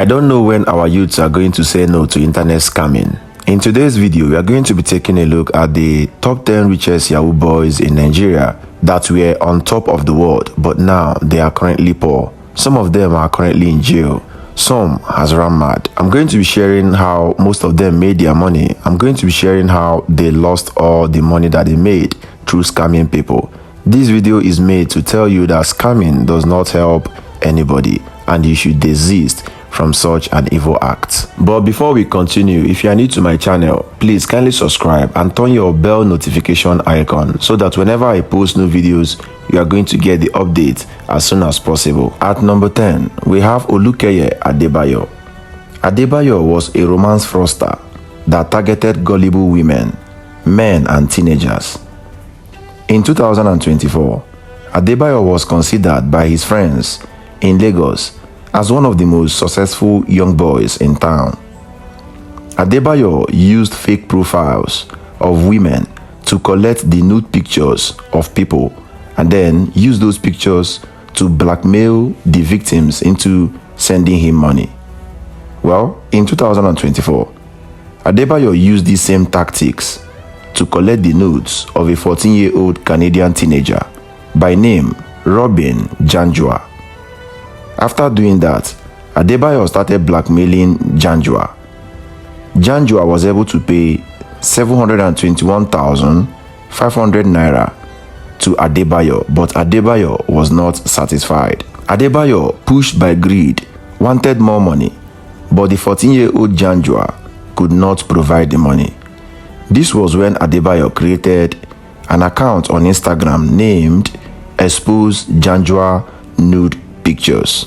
I don't know when our youths are going to say no to internet scamming. In today's video, we are going to be taking a look at the top 10 richest Yahoo boys in Nigeria that were on top of the world, but now they are currently poor. Some of them are currently in jail. Some has run mad. I'm going to be sharing how most of them made their money. I'm going to be sharing how they lost all the money that they made through scamming people. This video is made to tell you that scamming does not help anybody and you should desist from such an evil act. But before we continue, if you are new to my channel, please kindly subscribe and turn your bell notification icon so that whenever I post new videos, you are going to get the update as soon as possible. At number 10, we have Oluk Adayo. Adebayo was a romance fraudster that targeted gullible women, men and teenagers. In 2024, Adebayo was considered by his friends in Lagos as one of the most successful young boys in town. Adebayo used fake profiles of women to collect the nude pictures of people and then use those pictures to blackmail the victims into sending him money. Well, in 2024, Adebayo used these same tactics to collect the nudes of a 14-year-old Canadian teenager by name Robin Janjua. After doing that, Adebayo started blackmailing Janjua. Janjua was able to pay 721,500 naira to Adebayo, but Adebayo was not satisfied. Adebayo, pushed by greed, wanted more money, but the 14-year-old Janjua could not provide the money. This was when Adebayo created an account on Instagram named Expose Janjua Nude Pictures.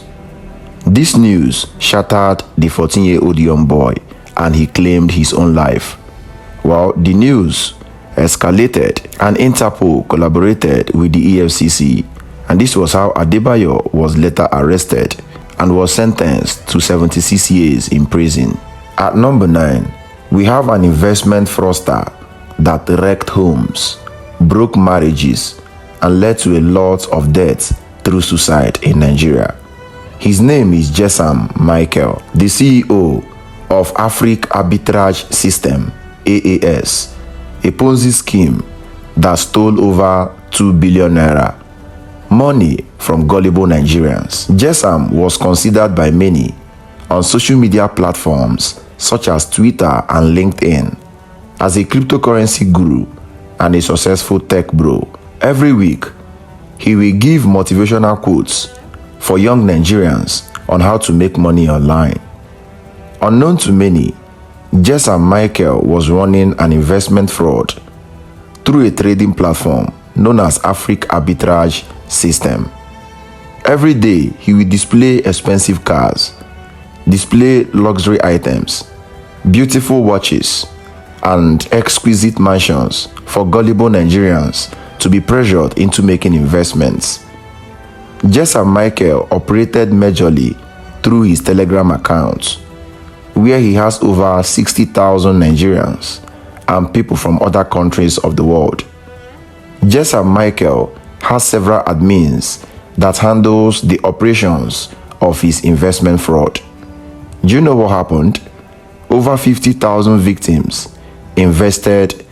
This news shattered the 14-year-old young boy and he claimed his own life. Well, the news escalated and Interpol collaborated with the EFCC, and this was how Adebayo was later arrested and was sentenced to 76 years in prison. At number 9, we have an investment fraudster that wrecked homes, broke marriages, and led to a lot of death through suicide in Nigeria. His name is Jessam Michael, the CEO of Africa Arbitrage System, AAS, a Ponzi scheme that stole over 2 billion naira, money from gullible Nigerians. Jessam was considered by many on social media platforms such as Twitter and LinkedIn as a cryptocurrency guru and a successful tech bro. Every week, he will give motivational quotes for young Nigerians on how to make money online. Unknown to many, Jessam Michael was running an investment fraud through a trading platform known as Africa Arbitrage System. Every day, he will display expensive cars, display luxury items, beautiful watches, and exquisite mansions for gullible Nigerians to be pressured into making investments. Jessam Michael operated majorly through his Telegram account, where he has over 60,000 Nigerians and people from other countries of the world. Jessam Michael has several admins that handles the operations of his investment fraud. Do you know what happened? Over 50,000 victims invested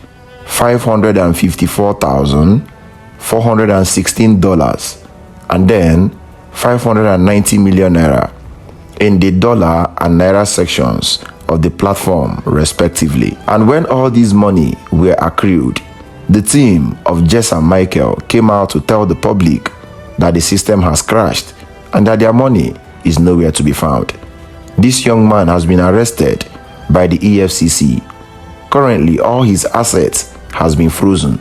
$554,416 and then 590 million naira in the dollar and naira sections of the platform respectively. And when all this money were accrued, the team of Jessam Michael came out to tell the public that the system has crashed and that their money is nowhere to be found. This young man has been arrested by the EFCC. Currently, all his assets has been frozen.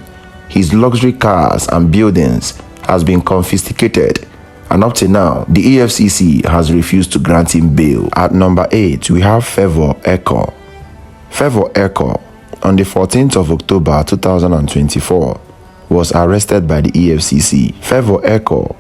His luxury cars and buildings has been confiscated, and up to now, the EFCC has refused to grant him bail. At number 8, we have Favour Eko. Favour Eko, on the 14th of October 2024, was arrested by the EFCC. Favour Eko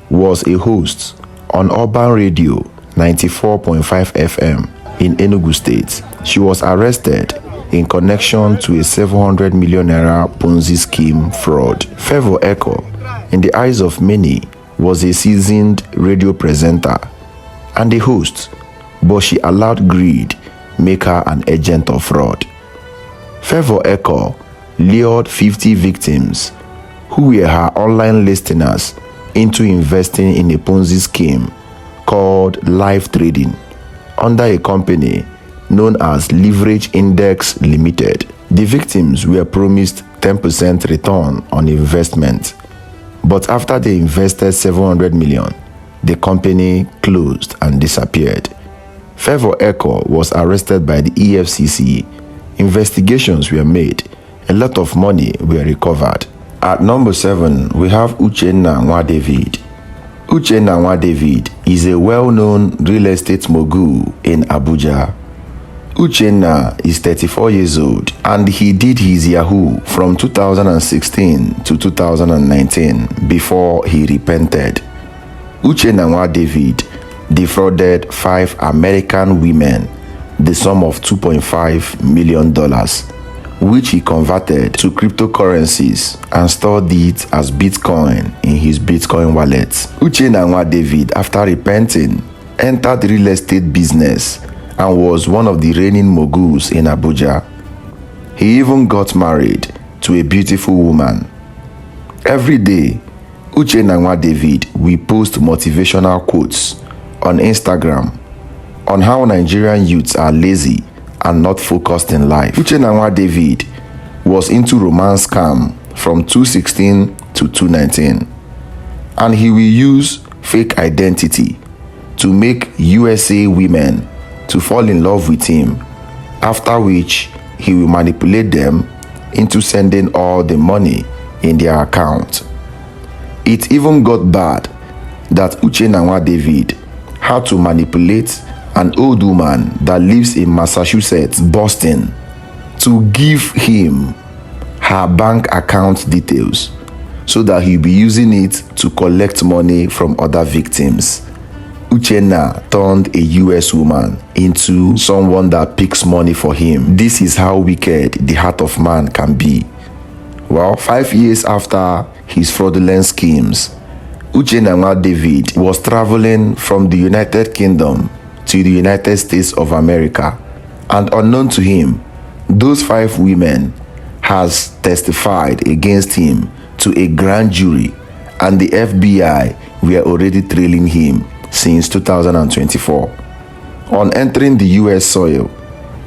was a host on Urban Radio 94.5 FM in Enugu State. She was arrested in connection to a 700 million naira Ponzi scheme fraud. Favour Eko, in the eyes of many, was a seasoned radio presenter and a host but she allowed greed make her an agent of fraud. Favour Echo lured 50 victims who were her online listeners into investing in a Ponzi scheme called live trading under a company known as Leverage Index Limited. The victims were promised 10% return on investment, but after they invested 700 million, the company closed and disappeared. Favour Echo was arrested by the EFCC. Investigations were made. A lot of money were recovered. At number 7, we have Uche David. Uche David is a well-known real estate mogul in Abuja. Uche is 34 years old and he did his Yahoo from 2016 to 2019 before he repented. Uche David defrauded 5 American women the sum of $2.5 million, which he converted to cryptocurrencies and stored it as Bitcoin in his Bitcoin wallet. Uche David, after repenting, entered real estate business and was one of the reigning moguls in Abuja. He even got married to a beautiful woman. Every day, Uche David will post motivational quotes on Instagram on how Nigerian youths are lazy and not focused in life. Uche David was into romance scam from 2016 to 2019, and he will use fake identity to make USA women to fall in love with him, after which he will manipulate them into sending all the money in their account. It even got bad that Uche David had to manipulate an old woman that lives in Massachusetts, Boston, to give him her bank account details so that he'll be using it to collect money from other victims. Uche turned a US woman into someone that picks money for him. This is how wicked the heart of man can be. Well, 5 years after his fraudulent schemes, Uche David was traveling from the United Kingdom to the United States of America, and unknown to him, those 5 women has testified against him to a grand jury, and the FBI were already trailing him since 2024. On entering the US soil,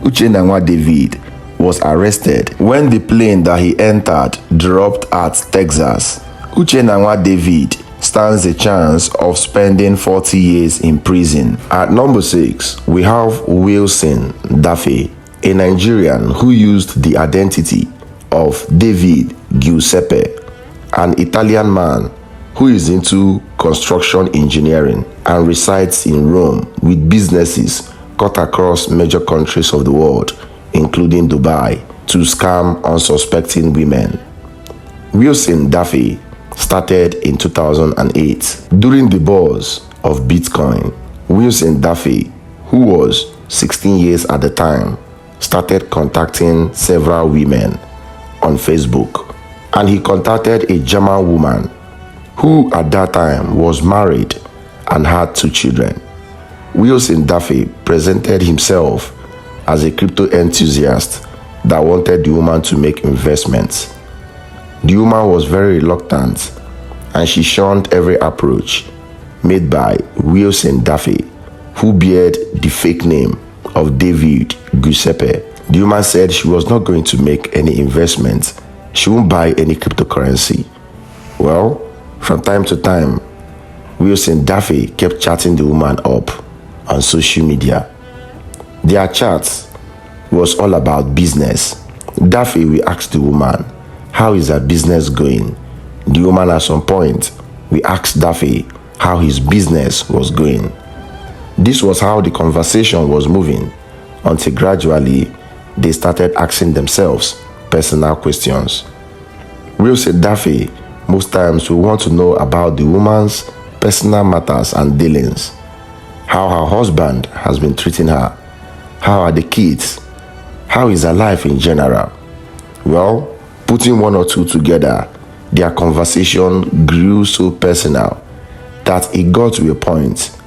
Uche David was arrested when the plane that he entered dropped at Texas. Uche David stands a chance of spending 40 years in prison. At number 6, we have Wilson Daffy, a Nigerian who used the identity of David Giuseppe, an Italian man who is into construction engineering and resides in Rome with businesses cut across major countries of the world, including Dubai, to scam unsuspecting women. Wilson Daffy started in 2008. During the buzz of Bitcoin, Wilson Daffy, who was 16 years at the time, started contacting several women on Facebook, and he contacted a German woman who at that time was married and had 2 children. Wilson Daffy presented himself as a crypto enthusiast that wanted the woman to make investments. The woman was very reluctant, and she shunned every approach made by Wilson Daffy, who bared the fake name of David Giuseppe. The woman said she was not going to make any investments. She won't buy any cryptocurrency. Well, from time to time, Wilson Daffy kept chatting the woman up on social media. Their chat was all about business. Daffy will ask the woman, how is her business going? The woman at some point will ask Daffy how his business was going. This was how the conversation was moving until gradually they started asking themselves personal questions. Wilson Daffy most times will want to know about the woman's personal matters and dealings, how her husband has been treating her, how are the kids, how is her life in general. Well, putting 1 or 2 together, their conversation grew so personal that it got to a point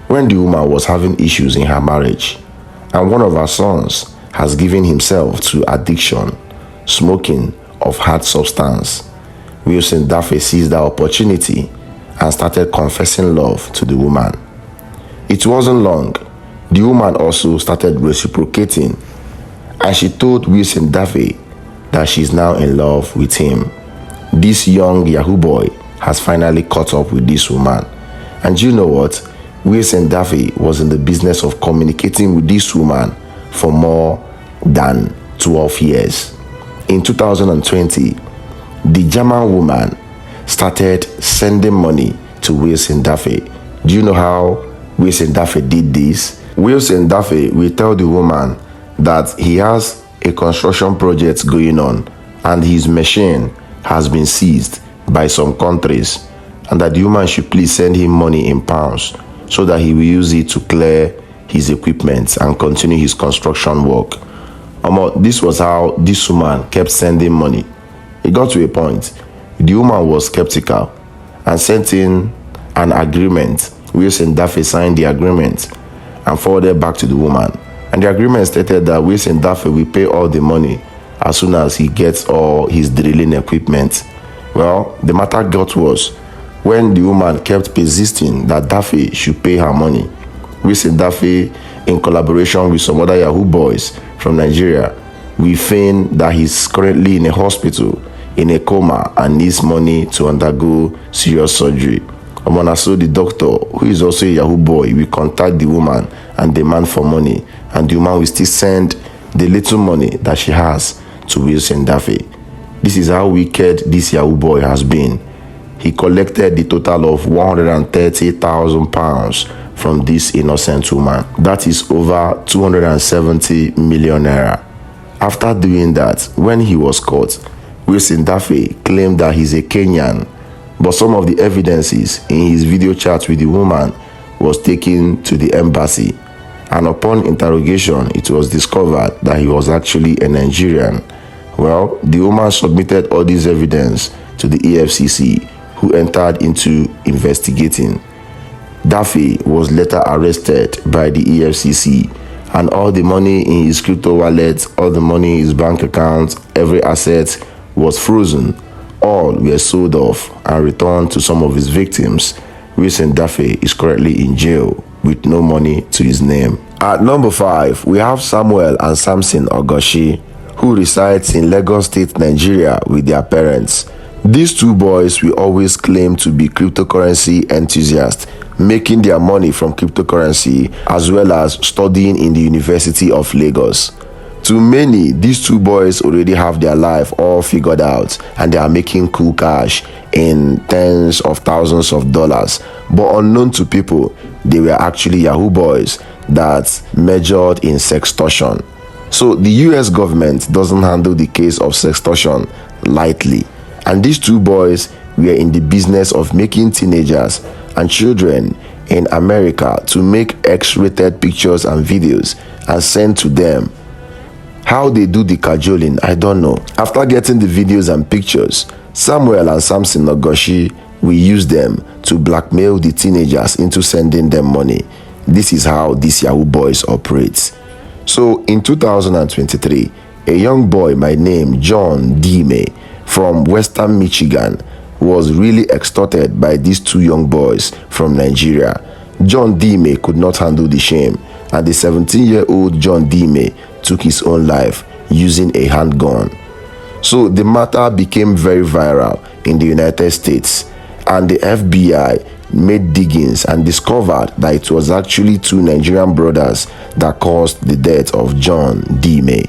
when the woman was having issues in her marriage, and one of her sons has given himself to addiction, smoking of hard substance. Wilson Dafe seized that opportunity and started confessing love to the woman. It wasn't long. The woman also started reciprocating, and she told Wilson Dafe that she's now in love with him. This young Yahoo boy has finally caught up with this woman. And you know what? Wilson Dafe was in the business of communicating with this woman for more than 12 years. In 2020, the German woman started sending money to Wilson Dafe. Do you know how Wilson Dafe did this? Wilson Dafe will tell the woman that he has a construction project going on and his machine has been seized by some countries, and that the woman should please send him money in pounds so that he will use it to clear his equipment and continue his construction work. This was how this woman kept sending money. It got to a point, the woman was skeptical and sent in an agreement. Wilson Dafe signed the agreement and forwarded back to the woman. And the agreement stated that Wilson Dafe will pay all the money as soon as he gets all his drilling equipment. Well, the matter got worse when the woman kept persisting that Dafe should pay her money. Wilson Dafe, in collaboration with some other Yahoo boys from Nigeria, will feign that he's currently in a hospital, in a coma, and needs money to undergo serious surgery. So the doctor, who is also a Yahoo boy, will contact the woman and demand for money, and the woman will still send the little money that she has to Wilson Dafe. This is how wicked this Yahoo boy has been. He collected the total of £130,000 from this innocent woman. That is over 270 million naira. After doing that, when he was caught, Wilson Dafe claimed that he's a Kenyan, but some of the evidences in his video chat with the woman was taken to the embassy, and upon interrogation, it was discovered that he was actually a Nigerian. Well, the woman submitted all this evidence to the EFCC, who entered into investigating. Dafe was later arrested by the EFCC, and all the money in his crypto wallet, all the money in his bank account, every asset was frozen. All were sold off and returned to some of his victims. Wilson Dafe is currently in jail with no money to his name. At number 5, we have Samuel and Samson Ogoshi, who resides in Lagos State, Nigeria with their parents. These two boys will always claim to be cryptocurrency enthusiasts, making their money from cryptocurrency as well as studying in the University of Lagos. To many, these two boys already have their life all figured out and they are making cool cash in tens of thousands of dollars. But unknown to people, they were actually Yahoo boys that majored in sextortion. So the US government doesn't handle the case of sextortion lightly. And these two boys were in the business of making teenagers and children in America to make X-rated pictures and videos and send to them. How they do the cajoling, I don't know. After getting the videos and pictures, Samuel and Samson Ogoshi will use them to blackmail the teenagers into sending them money. This is how these Yahoo boys operate. So in 2023, a young boy by name John Dime from Western Michigan was really extorted by these two young boys from Nigeria. John Dime could not handle the shame, and the 17-year-old John Dime took his own life using a handgun. So the matter became very viral in the United States, and the FBI made diggings and discovered that it was actually two Nigerian brothers that caused the death of John Dime.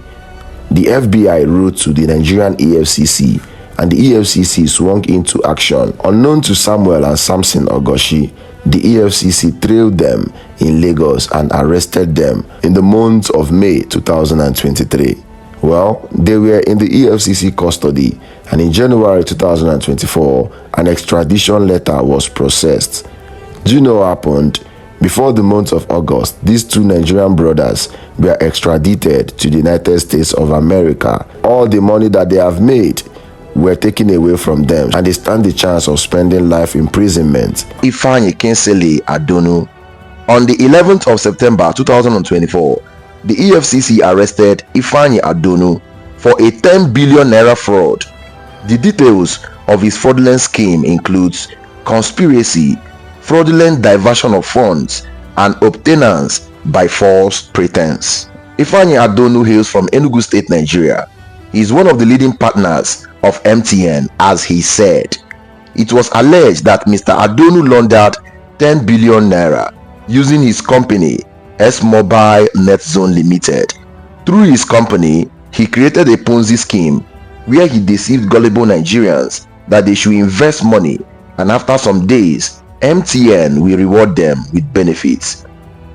The FBI wrote to the Nigerian EFCC, and the EFCC swung into action. Unknown to Samuel and Samson Ogoshi, the EFCC trailed them in Lagos and arrested them in the month of May 2023. Well, they were in the EFCC custody, and in January 2024, an extradition letter was processed. Do you know what happened? Before the month of August, these two Nigerian brothers were extradited to the United States of America. All the money that they have made were taken away from them, and they stand the chance of spending life imprisonment. Ifeanyi Kinsele Adonu, On the 11th of September 2024, the EFCC arrested Ifeanyi Adonu for a 10 billion naira fraud. The details of his fraudulent scheme includes conspiracy, fraudulent diversion of funds, and obtainance by false pretense. Ifeanyi Adonu hails from Enugu State, Nigeria. He is one of the leading partners of MTN, as he said. It was alleged that Mr. Adonu laundered 10 billion naira using his company S-Mobile Net Zone Limited. Through his company, he created a Ponzi scheme where he deceived gullible Nigerians that they should invest money, and after some days, MTN will reward them with benefits.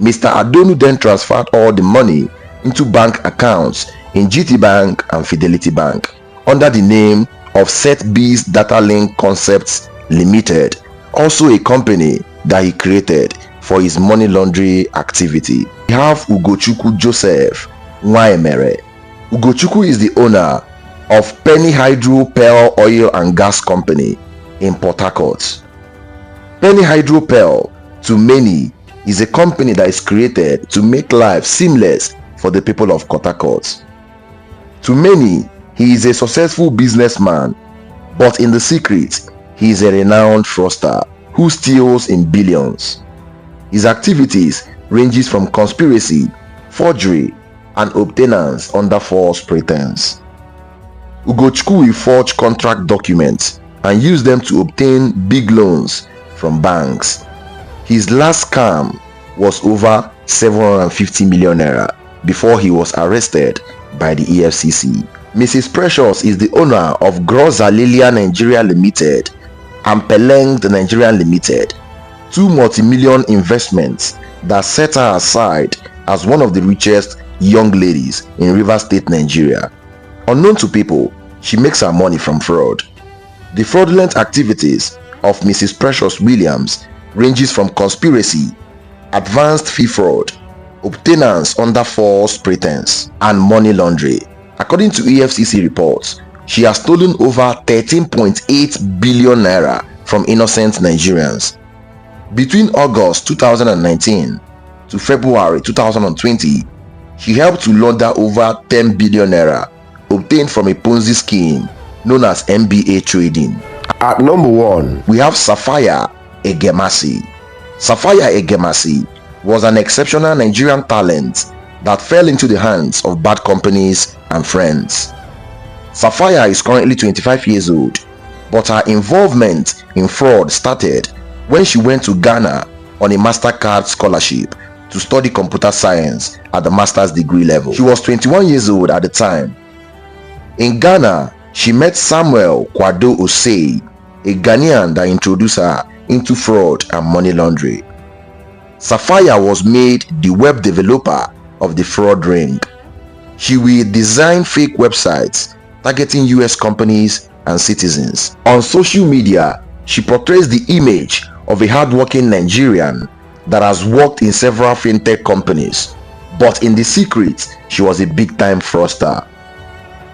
Mr. Adonu then transferred all the money into bank accounts in GT Bank and Fidelity Bank under the name of SetBiz Data Link Concepts Limited, also a company that he created for his money laundering activity. We have Ugochukwu Joseph Nwaemere. Ugochukwu is the owner of Penny Hydro Pearl Oil and Gas Company in Port Harcourt. Penny Hydro Pearl, to many, is a company that is created to make life seamless for the people of Port Harcourt. To many, he is a successful businessman, but in the secret, he is a renowned fraudster who steals in billions. His activities ranges from conspiracy, forgery, and obtainance under false pretense. Ugochukwu will forge contract documents and use them to obtain big loans from banks. His last scam was over 750 million naira before he was arrested by the EFCC. Mrs. Precious is the owner of Grozalilia Nigeria Limited and Peleng Nigeria Limited, two multi-million investments that set her aside as one of the richest young ladies in Rivers State, Nigeria. Unknown to people, she makes her money from fraud. The fraudulent activities of Mrs. Precious Williams ranges from conspiracy, advanced fee fraud, obtainance under false pretense, and money laundering. According to EFCC reports, she has stolen over 13.8 billion naira from innocent Nigerians. Between August 2019 to February 2020, she helped to launder over 10 billion naira obtained from a Ponzi scheme known as MBA trading. At number 1, we have Sapphire Egemasi. Sapphire Egemasi was an exceptional Nigerian talent that fell into the hands of bad companies and friends. Sapphire is currently 25 years old, but her involvement in fraud started when she went to Ghana on a MasterCard scholarship to study computer science at the master's degree level. She was 21 years old at the time. In Ghana, she met Samuel Kwado Osei, a Ghanaian that introduced her into fraud and money laundering. Sapphire was made the web developer of the fraud ring. She will design fake websites targeting US companies and citizens. On social media, she portrays the image of a hardworking Nigerian that has worked in several fintech companies, but in the secret, she was a big-time fraudster.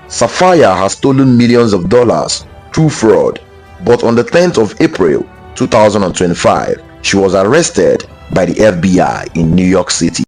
Sapphire has stolen millions of dollars through fraud, but on the 10th of April 2025, she was arrested by the FBI in New York City.